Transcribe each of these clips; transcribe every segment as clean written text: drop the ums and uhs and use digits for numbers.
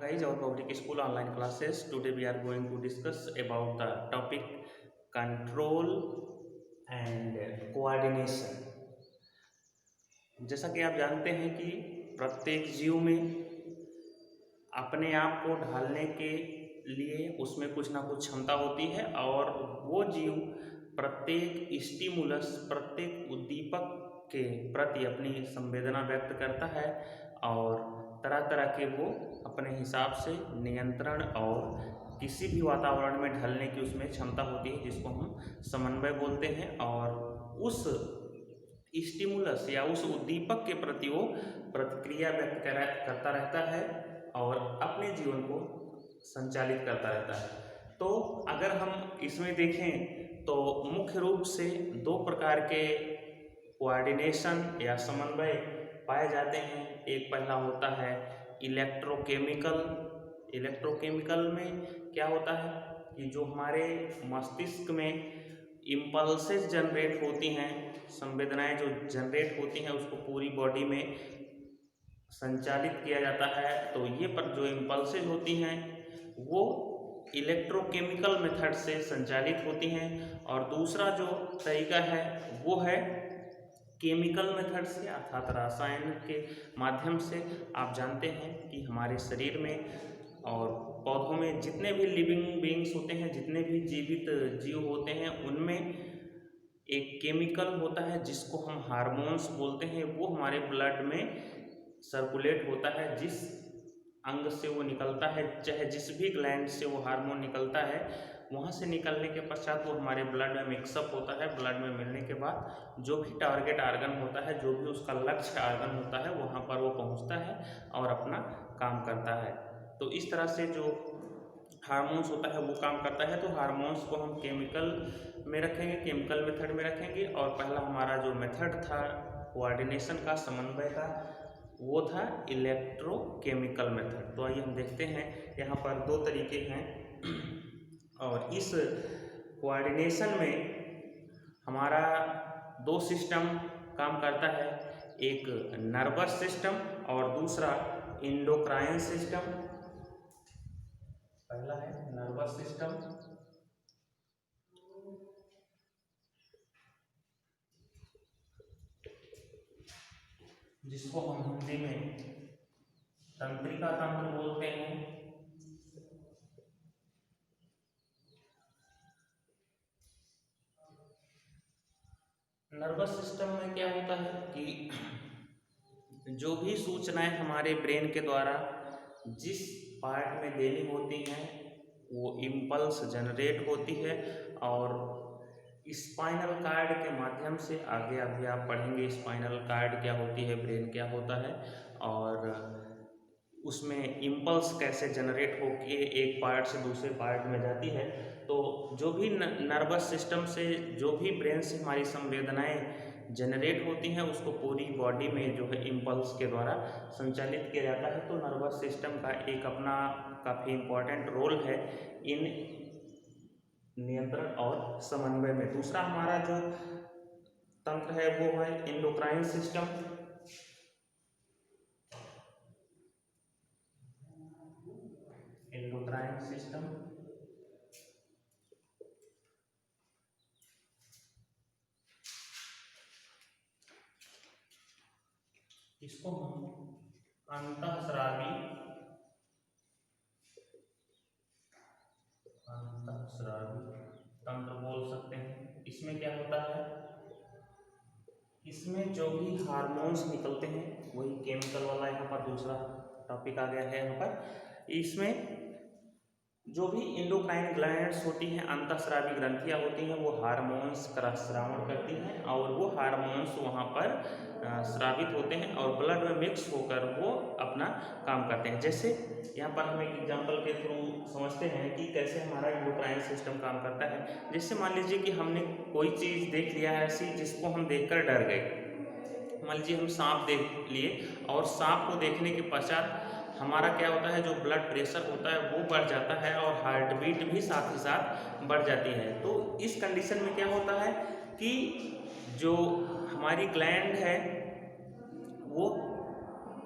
guys, our public school online classes. Today we are going to discuss about the topic control and coordination. जैसा कि आप जानते हैं कि प्रत्येक जीव में अपने आप को ढालने के लिए उसमें कुछ ना कुछ क्षमता होती है और वो जीव प्रत्येक स्टिमुलस, प्रत्येक उद्दीपक के प्रति अपनी संवेदना व्यक्त करता है और तरह तरह के वो अपने हिसाब से नियंत्रण और किसी भी वातावरण में ढलने की उसमें क्षमता होती है, जिसको हम समन्वय बोलते हैं। और उस स्टिमुलस या उस उद्दीपक के प्रति वो प्रतिक्रिया व्यक्त करता रहता है और अपने जीवन को संचालित करता रहता है। तो अगर हम इसमें देखें तो मुख्य रूप से दो प्रकार के कोऑर्डिनेशन या समन्वय पाए जाते हैं। एक पहला होता है इलेक्ट्रोकेमिकल। इलेक्ट्रोकेमिकल में क्या होता है कि जो हमारे मस्तिष्क में इम्पल्सेस जनरेट होती हैं, संवेदनाएं जो जनरेट होती हैं, उसको पूरी बॉडी में संचालित किया जाता है। तो ये पर जो इम्पल्सेस होती हैं वो इलेक्ट्रोकेमिकल मेथड से संचालित होती हैं। और दूसरा जो तरीका है वो है केमिकल मेथड से, अर्थात रसायन के माध्यम से। आप जानते हैं कि हमारे शरीर में और पौधों में जितने भी लिविंग बीइंग्स होते हैं, जितने भी जीवित जीव होते हैं, उनमें एक केमिकल होता है जिसको हम हार्मोन्स बोलते हैं। वो हमारे ब्लड में सर्कुलेट होता है। जिस अंग से वो निकलता है, चाहे जिस भी ग्लैंड से वो हार्मोन निकलता है, वहाँ से निकलने के पश्चात वो हमारे ब्लड में मिक्सअप होता है। ब्लड में मिलने के बाद जो भी टारगेट आर्गन होता है, जो भी उसका लक्ष्य आर्गन होता है, वहाँ पर वो पहुँचता है और अपना काम करता है। तो इस तरह से जो हार्मोन्स होता है वो काम करता है। तो हार्मोन्स को हम केमिकल में रखेंगे, केमिकल मेथड में रखेंगे। और पहला हमारा जो मेथड था कोऑर्डिनेशन का, समन्वय का, वो था इलेक्ट्रोकेमिकल मेथड। तो आइए हम देखते हैं, यहाँ पर दो तरीके हैं। और इस कोऑर्डिनेशन में हमारा दो सिस्टम काम करता है, एक नर्वस सिस्टम और दूसरा एंडोक्राइन सिस्टम। पहला है नर्वस सिस्टम, जिसको हम हिंदी में तंत्रिका तंत्र बोलते हैं। नर्वस सिस्टम में क्या होता है कि जो भी सूचनाएं हमारे ब्रेन के द्वारा जिस पार्ट में देनी होती हैं वो इम्पल्स जनरेट होती है और स्पाइनल कार्ड के माध्यम से, आगे अभी आप पढ़ेंगे स्पाइनल कार्ड क्या होती है, ब्रेन क्या होता है और उसमें इम्पल्स कैसे जनरेट होके एक पार्ट से दूसरे पार्ट में जाती है। तो जो भी नर्वस सिस्टम से, जो भी ब्रेन से हमारी संवेदनाएं जनरेट होती हैं, उसको पूरी बॉडी में जो है इम्पल्स के द्वारा संचालित किया जाता है। तो नर्वस सिस्टम का एक अपना काफ़ी इम्पोर्टेंट रोल है इन नियंत्रण और समन्वय में। दूसरा हमारा जो तंत्र है वो है एंडोक्राइन सिस्टम। एंडोक्राइन सिस्टम इसको हम अंतःस्रावी तंत्र बोल सकते हैं। इसमें क्या होता है, इसमें जो भी हार्मोन्स निकलते हैं, वही केमिकल वाला यहाँ पर दूसरा टॉपिक आ गया है। यहाँ पर इसमें जो भी एंडोक्राइन ग्लैंड्स होती हैं, अंतःस्रावी ग्रंथियाँ होती हैं, वो हार्मोन्स का स्रावण करती हैं और वो हार्मोन्स वहाँ पर स्रावित होते हैं और ब्लड में मिक्स होकर वो अपना काम करते हैं। जैसे यहाँ पर हम एक एग्जांपल के थ्रू समझते हैं कि कैसे हमारा एंडोक्राइन सिस्टम काम करता है। जैसे मान लीजिए कि हमने कोई चीज़ देख लिया है ऐसी जिसको हम देखकर डर गए। मान लीजिए हम सांप देख लिए और सांप को देखने के पश्चात हमारा क्या होता है, जो ब्लड प्रेशर होता है वो बढ़ जाता है और हार्ट बीट भी साथ ही साथ बढ़ जाती है। तो इस कंडीशन में क्या होता है कि जो हमारी ग्लैंड है वो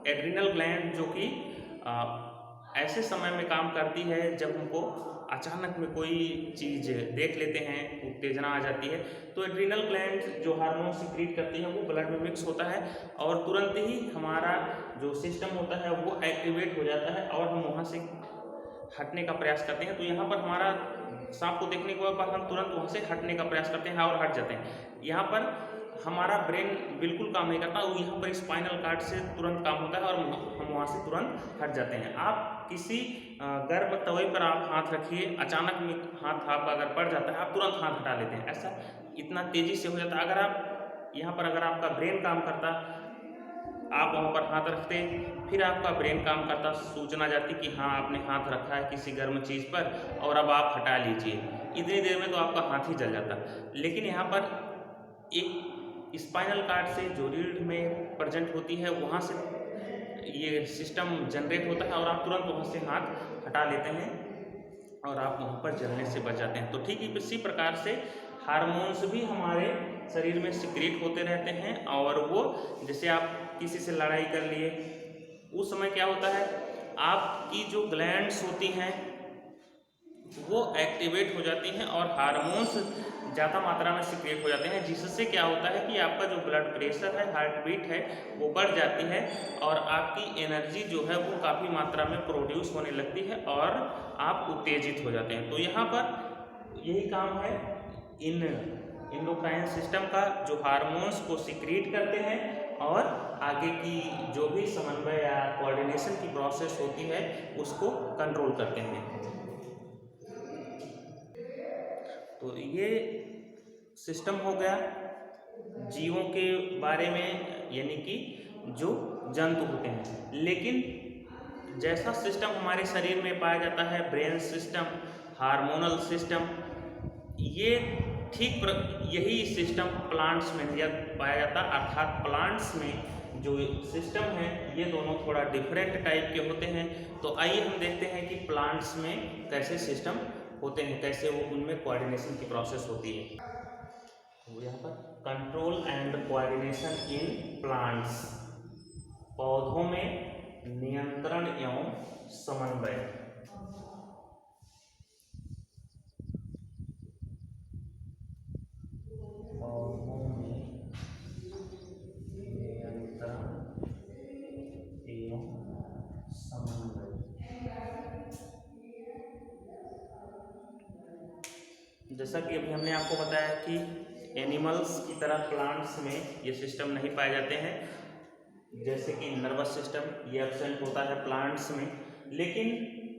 एड्रिनल ग्लैंड, जो कि ऐसे समय में काम करती है जब हमको अचानक में कोई चीज़ देख लेते हैं, उत्तेजना आ जाती है, तो एड्रिनल ग्लैंड जो हार्मोन सिक्रीट करती है वो ब्लड में मिक्स होता है और तुरंत ही हमारा जो सिस्टम होता है वो एक्टिवेट हो जाता है और हम वहाँ से हटने का प्रयास करते हैं। तो यहाँ पर हमारा सांप को देखने के बाद हम तुरंत वहाँ से हटने का प्रयास करते हैं और हट जाते हैं। यहाँ पर हमारा ब्रेन बिल्कुल काम नहीं करता, वो यहाँ पर स्पाइनल कार्ड से तुरंत काम होता है और हम वहाँ से तुरंत हट जाते हैं। आप किसी गर्म तवे पर आप हाथ रखिए, अचानक में हाथ आपका अगर पड़ जाता है, आप तुरंत हाथ हटा लेते हैं। ऐसा इतना तेज़ी से हो जाता है। अगर आप यहाँ पर अगर आपका ब्रेन काम करता, आप वहाँ पर हाथ रखते, फिर आपका ब्रेन काम करता, सूचना जाती कि हाँ आपने हाथ रखा है किसी गर्म चीज़ पर और अब आप हटा लीजिए, इतनी देर में तो आपका हाथ ही जल जाता। लेकिन यहाँ पर एक स्पाइनल कार्ड से जो रीढ़ में प्रेजेंट होती है वहाँ से ये सिस्टम जनरेट होता है और आप तुरंत वहाँ से हाथ हटा लेते हैं और आप वहाँ पर जलने से बच जाते हैं। तो ठीक इसी प्रकार से हार्मोन्स भी हमारे शरीर में सिक्रीट होते रहते हैं और वो जैसे आप किसी से लड़ाई कर लिए, उस समय क्या होता है, आपकी जो ग्लैंड्स होती हैं वो एक्टिवेट हो जाती हैं और हार्मोन्स ज़्यादा मात्रा में सिक्रिएट हो जाते हैं, जिससे क्या होता है कि आपका जो ब्लड प्रेशर है, हार्ट बीट है, वो बढ़ जाती है और आपकी एनर्जी जो है वो काफ़ी मात्रा में प्रोड्यूस होने लगती है और आप उत्तेजित हो जाते हैं। तो यहाँ पर यही काम है इन एंडोक्राइन सिस्टम का, जो हार्मोन्स को सिक्रीट करते हैं और आगे की जो भी समन्वय या कोऑर्डिनेशन की प्रोसेस होती है उसको कंट्रोल करते हैं। तो ये सिस्टम हो गया जीवों के बारे में, यानी कि जो जंतु होते हैं। लेकिन जैसा सिस्टम हमारे शरीर में पाया जाता है, ब्रेन सिस्टम, हार्मोनल सिस्टम, ये ठीक यही सिस्टम प्लांट्स में पाया जाता है। अर्थात प्लांट्स में जो सिस्टम है ये दोनों थोड़ा डिफरेंट टाइप के होते हैं। तो आइए हम देखते हैं कि प्लांट्स में कैसे सिस्टम होते हैं, कैसे वो उनमें कोऑर्डिनेशन की प्रोसेस होती है। तो यहाँ पर control and coordination in plants, पौधों में नियंत्रण एवं समन्वय। पौधों में नियंत्रण एवं समन्वय। जैसा कि अभी हमने आपको बताया कि एनिमल्स की तरह प्लांट्स में ये सिस्टम नहीं पाए जाते हैं, जैसे कि नर्वस सिस्टम ये एब्सेंट होता है प्लांट्स में। लेकिन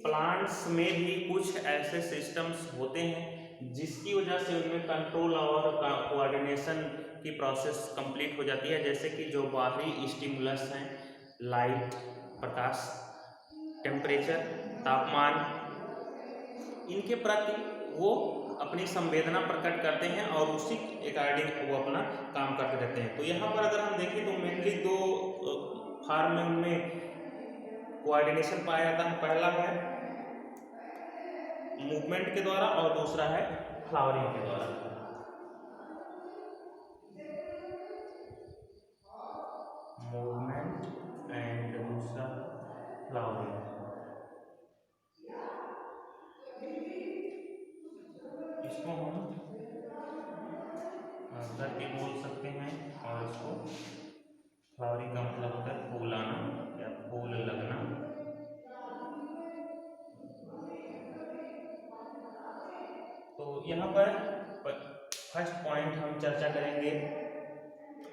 प्लांट्स में भी कुछ ऐसे सिस्टम्स होते हैं जिसकी वजह से उनमें कंट्रोल और कोऑर्डिनेशन की प्रोसेस कंप्लीट हो जाती है। जैसे कि जो बाहरी स्टिमुलस हैं, लाइट, प्रकाश, टेम्परेचर, तापमान, इनके प्रति वो अपनी संवेदना प्रकट करते हैं और उसी अकॉर्डिंग वो अपना काम करते रहते हैं। तो यहाँ पर अगर हम देखें तो मेनली दो फॉर्म में उनमें कोऑर्डिनेशन पाया जाता है। पहला है मूवमेंट के द्वारा और दूसरा है फ्लावरिंग के द्वारा। मूवमेंट एंड दूसरा फ्लावरिंग। इसको हम गति बोल सकते हैं और इसको फ्लावरिंग का मतलब होता है फूल आना या फूल लगना। तो यहाँ पर फर्स्ट पॉइंट हम चर्चा करेंगे।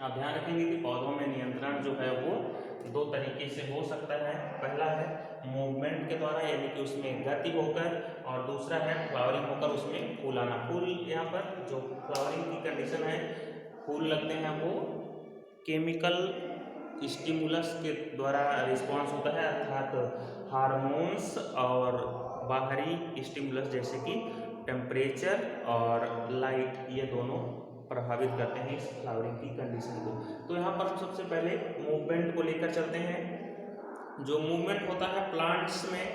आप ध्यान रखेंगे कि पौधों में नियंत्रण जो है वो दो तरीके से हो सकता है। पहला है मूवमेंट के द्वारा, यानी कि उसमें गति होकर, और दूसरा है फ्लावरिंग होकर उसमें फूल आना। फूल, यहाँ पर जो फ्लावरिंग की कंडीशन है, फूल लगते हैं, वो केमिकल स्टिमुलस के द्वारा रिस्पॉन्स होता है, अर्थात हार्मोन्स और बाहरी स्टिमुलस जैसे कि टेम्परेचर और लाइट, ये दोनों प्रभावित करते हैं इस फ्लावरिंग की कंडीशन को। तो यहाँ पर हम सबसे पहले मूवमेंट को लेकर चलते हैं। जो मूवमेंट होता है प्लांट्स में,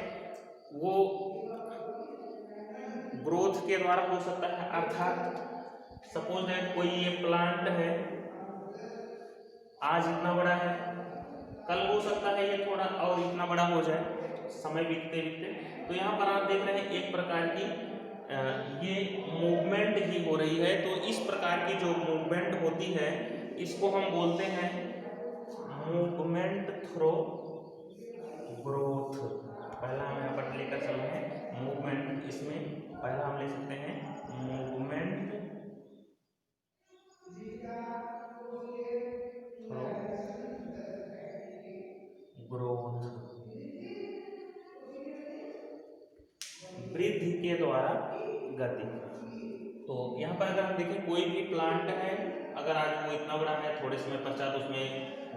वो ग्रोथ के द्वारा हो सकता है। अर्थात सपोज दैट कोई ये प्लांट है, आज इतना बड़ा है, कल हो सकता है ये थोड़ा और इतना बड़ा हो जाए। समय बीतते बीतते। तो यहाँ पर आप देख रहे हैं एक प्रकार की ये मूवमेंट ही हो रही है। तो इस प्रकार की जो मूवमेंट होती है इसको हम बोलते हैं मूवमेंट थ्रू ग्रोथ। पहला हम यहाँ पर लेकर चल रहे हैं मूवमेंट, इसमें पहला हम ले सकते हैं मूवमेंट थ्रू ग्रोथ, वृद्धि के द्वारा गति। तो यहाँ पर अगर हम देखें कोई भी प्लांट है, अगर आज वो इतना बड़ा है, थोड़े समय पश्चात उसमें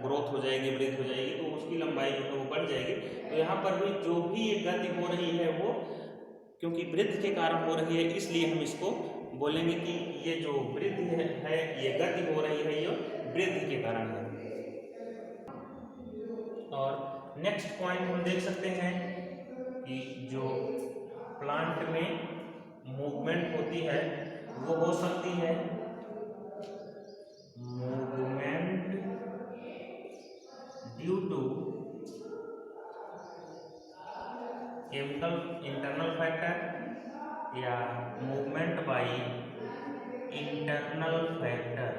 ग्रोथ हो जाएगी, वृद्धि हो जाएगी, तो उसकी लंबाई जो है वो बढ़ जाएगी। तो यहाँ पर भी जो भी ये गति हो रही है वो क्योंकि वृद्धि के कारण हो रही है, इसलिए हम इसको बोलेंगे कि ये जो वृद्धि है ये गति हो रही है, ये वृद्धि के कारण है। और नेक्स्ट पॉइंट हम देख सकते हैं कि जो प्लांट में मूवमेंट होती है वो हो सकती है movement due to chemical internal factor या मूवमेंट बाय इंटरनल फैक्टर।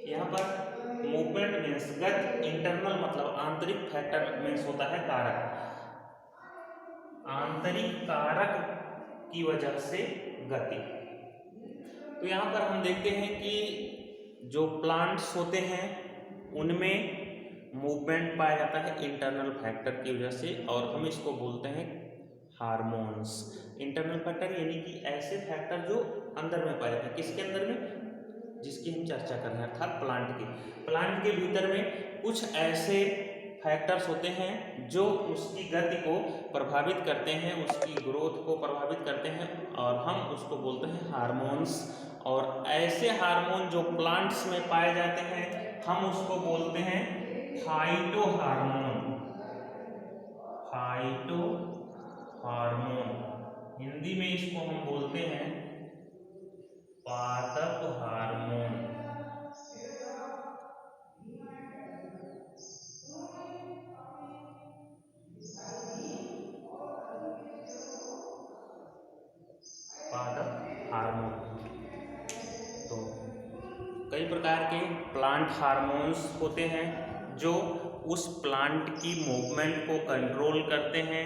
यहाँ पर मूवमेंट मीन्स गति, इंटरनल मतलब आंतरिक, फैक्टर मीन्स होता है कारक, आंतरिक कारक की वजह से गति। तो यहाँ पर हम देखते हैं कि जो प्लांट्स होते हैं उनमें मूवमेंट पाया जाता है इंटरनल फैक्टर की वजह से, और हम इसको बोलते हैं हार्मोन्स। इंटरनल फैक्टर यानी कि ऐसे फैक्टर जो अंदर में पाए जाते हैं, किसके अंदर में, जिसकी हम चर्चा कर रहे हैं, अर्थात प्लांट के भीतर में कुछ ऐसे फैक्टर्स होते हैं जो उसकी गति को प्रभावित करते हैं, उसकी ग्रोथ को प्रभावित करते हैं, और हम उसको बोलते हैं हार्मोन्स। और ऐसे हार्मोन जो प्लांट्स में पाए जाते हैं हम उसको बोलते हैं फाइटो हार्मोन। हिंदी में इसको हम बोलते हैं पादप हार्मोन। तो कई प्रकार के प्लांट हार्मोन्स होते हैं जो उस प्लांट की मूवमेंट को कंट्रोल करते हैं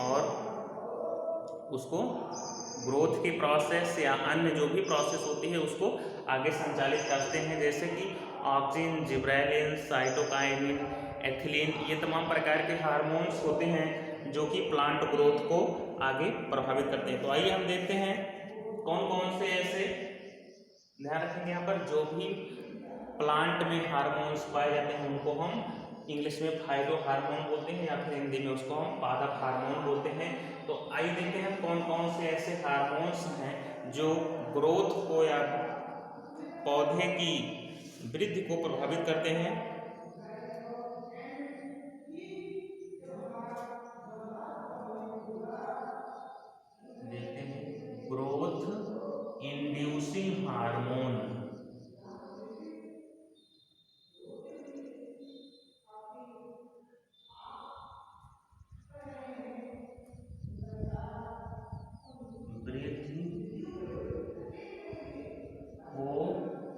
और उसको ग्रोथ की प्रोसेस या अन्य जो भी प्रोसेस होती है उसको आगे संचालित करते हैं, जैसे कि ऑक्सिन, जिब्रेलिन, साइटोकाइनिन, एथिलीन, ये तमाम प्रकार के हार्मोन्स होते हैं जो कि प्लांट ग्रोथ को आगे प्रभावित करते हैं। तो आइए हम देखते हैं कौन कौन से ऐसे, ध्यान रखेंगे यहाँ पर जो भी प्लांट में हार्मोन्स पाए जाते हैं उनको हम इंग्लिश में फाइटो हार्मोन बोलते हैं या फिर हिंदी में उसको हम पादप हार्मोन बोलते हैं। तो आइए देखते हैं कौन कौन से ऐसे हार्मोन्स हैं जो ग्रोथ को या पौधे की वृद्धि को प्रभावित करते हैं। देखते हैं ग्रोथ इंड्यूसिंग हार्मोन।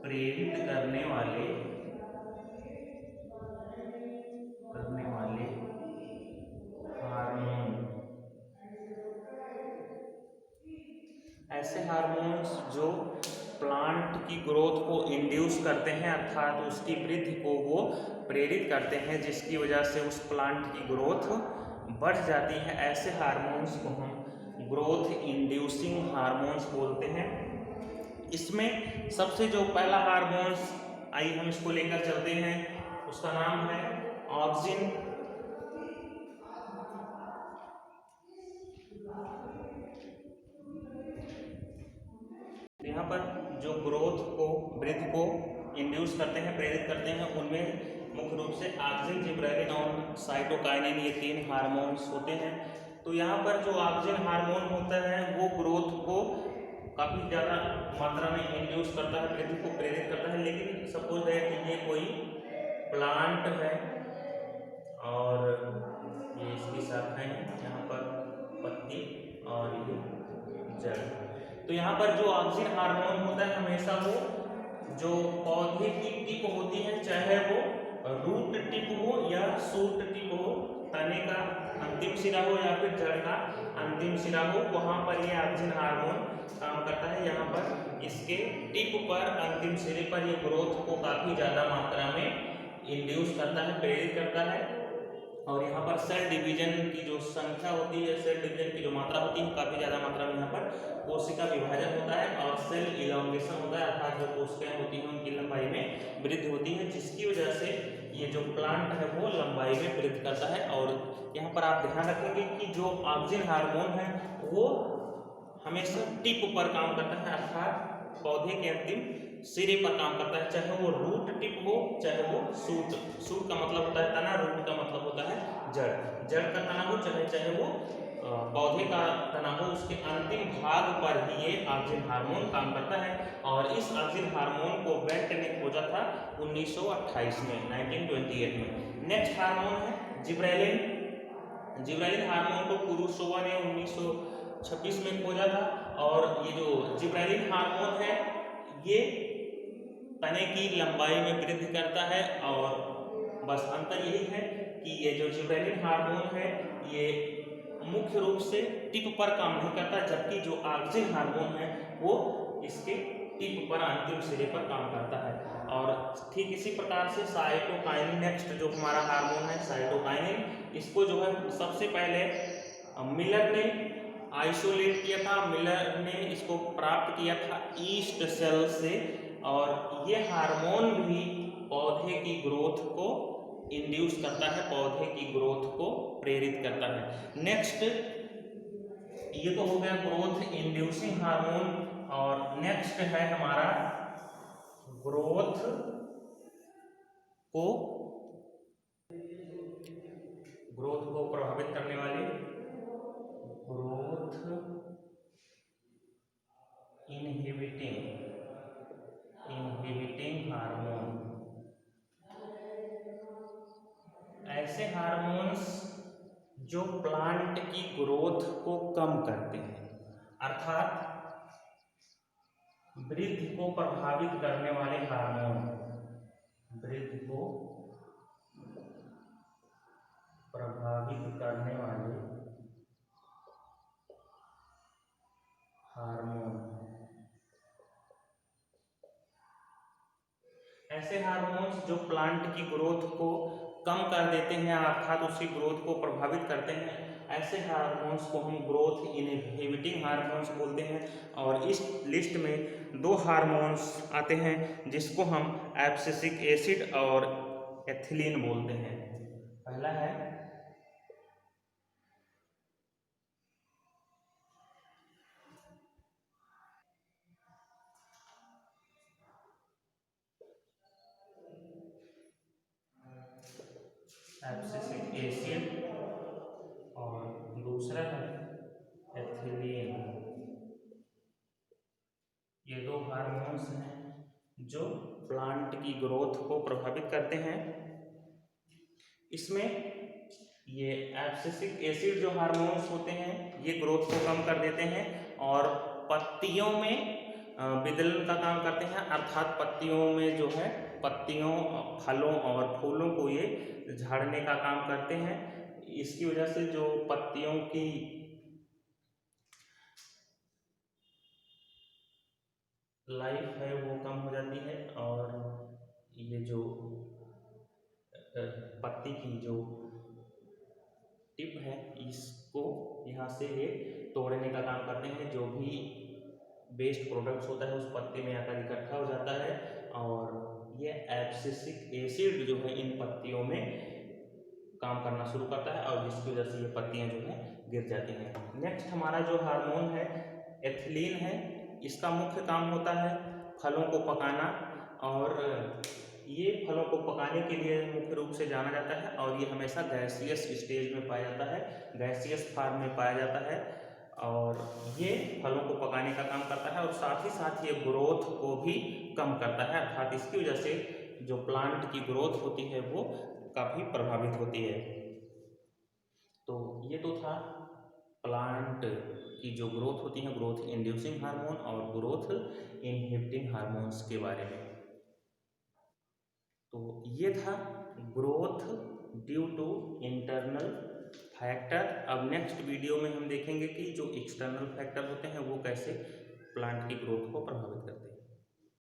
प्रेरित करने वाले हार्मोन। ऐसे हार्मोन्स जो प्लांट की ग्रोथ को इंड्यूस करते हैं अर्थात उसकी वृद्धि को वो प्रेरित करते हैं, जिसकी वजह से उस प्लांट की ग्रोथ बढ़ जाती है, ऐसे हार्मोन्स को हम ग्रोथ इंड्यूसिंग हार्मोन्स बोलते हैं। इसमें सबसे जो पहला हार्मोन्स, आइए हम इसको लेकर चलते हैं, उसका नाम है ऑक्सिन। यहाँ पर जो ग्रोथ को, वृद्धि को इंड्यूस करते हैं, प्रेरित करते हैं, उनमें मुख्य रूप से ऑक्सिन, जिब्रेलिन और साइटोकाइनिन, ये 3 हार्मोन्स होते हैं। तो यहाँ पर जो ऑक्सिन हार्मोन होता है वो ग्रोथ को काफ़ी ज़्यादा मात्रा में इंड्यूस करता है, वृद्धि को प्रेरित करता है। लेकिन सपोज है कि ये कोई प्लांट है और ये इसकी शाखाएं हैं, यहाँ पर पत्ती और ये जड़। तो यहाँ पर जो ऑक्सिन हार्मोन होता है हमेशा वो जो पौधे की टिप होती है, चाहे वो रूट टिप हो या शूट टिप हो, तने का अंतिम सिरा हो या फिर जड़ का अंतिम सिरा हो, वहाँ पर ये ऑक्सिन हार्मोन काम करता है। यहाँ पर इसके टिप पर, अंतिम सिरे पर ये ग्रोथ को काफ़ी ज़्यादा मात्रा में इंड्यूस करता है, प्रेरित करता है। और यहाँ पर सेल डिवीजन की जो संख्या होती है, सेल डिवीजन की जो मात्रा होती है, काफ़ी ज़्यादा मात्रा में यहाँ पर कोशिका विभाजन होता है और सेल इलांगेशन होता है, अर्थात जो कोशिकाएं होती हैं उनकी लंबाई में वृद्धि होती है, जिसकी वजह से ये जो प्लांट है वो लंबाई में वृद्धि करता है। और यहाँ पर आप ध्यान रखेंगे कि जो ऑक्सिन हार्मोन है वो हमेशा टिप पर काम करता है, अर्थात पौधे के अंतिम सिरे पर काम करता है, चाहे वो रूट टिप हो चाहे वो शूट। शूट का मतलब होता है तना, रूट का मतलब होता है जड़। जड़ का तना हो चाहे वो पौधे का तना हो, उसके अंतिम भाग पर ही ये ऑक्सिन हार्मोन काम करता है। और इस ऑक्सिन हार्मोन को बेंट ने खोजा था 1928 में, 1928 में। नेक्स्ट हार्मोन है जिब्रेलिन। जिब्रेलिन हार्मोन को कुरूसोवा ने 1926 में खोजा था। और ये जो जिब्रेलिन हार्मोन है ये तने की लंबाई में वृद्धि करता है। और बस अंतर यही है कि ये जो जिब्रेलिन हार्मोन है ये मुख्य रूप से टिप पर काम नहीं करता, जबकि जो ऑक्सिन हार्मोन है वो इसके टिप पर, अंतिम सिरे पर काम करता है। और ठीक इसी प्रकार से साइटोकाइनिन, नेक्स्ट जो हमारा हार्मोन है साइटोकाइनिन, इसको जो है सबसे पहले मिलर ने आइसोलेट किया था। मिलर ने इसको प्राप्त किया था ईस्ट सेल से। और ये हार्मोन भी पौधे की ग्रोथ को इंड्यूस करता है, पौधे की ग्रोथ को प्रेरित करता है। नेक्स्ट ये तो हो गया ग्रोथ इंड्यूसिंग हार्मोन। और नेक्स्ट है हमारा ग्रोथ को प्रभावित करने वाले ग्रोथ इनहिबिटिंग हार्मोन। ऐसे हार्मोन्स जो प्लांट की ग्रोथ को कम करते हैं, अर्थात वृद्धि को प्रभावित करने वाले हार्मोन, वृद्धि को प्रभावित करने वाले हार्मोन। ऐसे हार्मोन्स जो प्लांट की ग्रोथ को कम कर देते हैं, अर्थात उसकी ग्रोथ को प्रभावित करते हैं, ऐसे हार्मोन्स को हम ग्रोथ इनहिबिटिंग हार्मोन्स बोलते हैं। और इस लिस्ट में दो हार्मोन्स आते हैं जिसको हम एब्सिसिक एसिड और एथिलीन बोलते हैं। पहला है एब्सिसिक एसिड और दूसरा है एथिलीन। ये दो हार्मोन्स हैं जो प्लांट की ग्रोथ को प्रभावित करते हैं। इसमें ये एब्सिसिक एसिड जो हार्मोन्स होते हैं ये ग्रोथ को कम कर देते हैं और पत्तियों में विदलन का काम करते हैं, अर्थात पत्तियों में जो है पत्तियों, फलों और फूलों को ये झाड़ने का काम करते हैं। इसकी वजह से जो पत्तियों की लाइफ है वो कम हो जाती है और ये जो पत्ती की जो टिप है इसको यहाँ से ये तोड़ने का काम करते हैं। जो भी वेस्ट प्रोडक्ट्स होता है उस पत्ती में आकर इकट्ठा हो जाता है और ये एब्सिसिक एसिड जो है इन पत्तियों में काम करना शुरू करता है और जिसकी वजह से ये पत्तियाँ जो है गिर जाती हैं। नेक्स्ट हमारा जो हार्मोन है एथिलीन है। इसका मुख्य काम होता है फलों को पकाना और ये फलों को पकाने के लिए मुख्य रूप से जाना जाता है और ये हमेशा गैसियस स्टेज में पाया जाता है, गैसियस फॉर्म में पाया जाता है। और ये फलों को पकाने का काम करता है और साथ ही साथ ये ग्रोथ को भी कम करता है, अर्थात इसकी वजह से जो प्लांट की ग्रोथ होती है वो काफ़ी प्रभावित होती है। तो ये तो था प्लांट की जो ग्रोथ होती है, ग्रोथ इंड्यूसिंग हार्मोन और ग्रोथ इनहिबिटिंग हार्मोन्स के बारे में। तो ये था growth due to internal factor. अब नेक्स्ट वीडियो में हम देखेंगे कि जो एक्सटर्नल फैक्टर होते हैं वो कैसे प्लांट की ग्रोथ को प्रभावित करते हैं।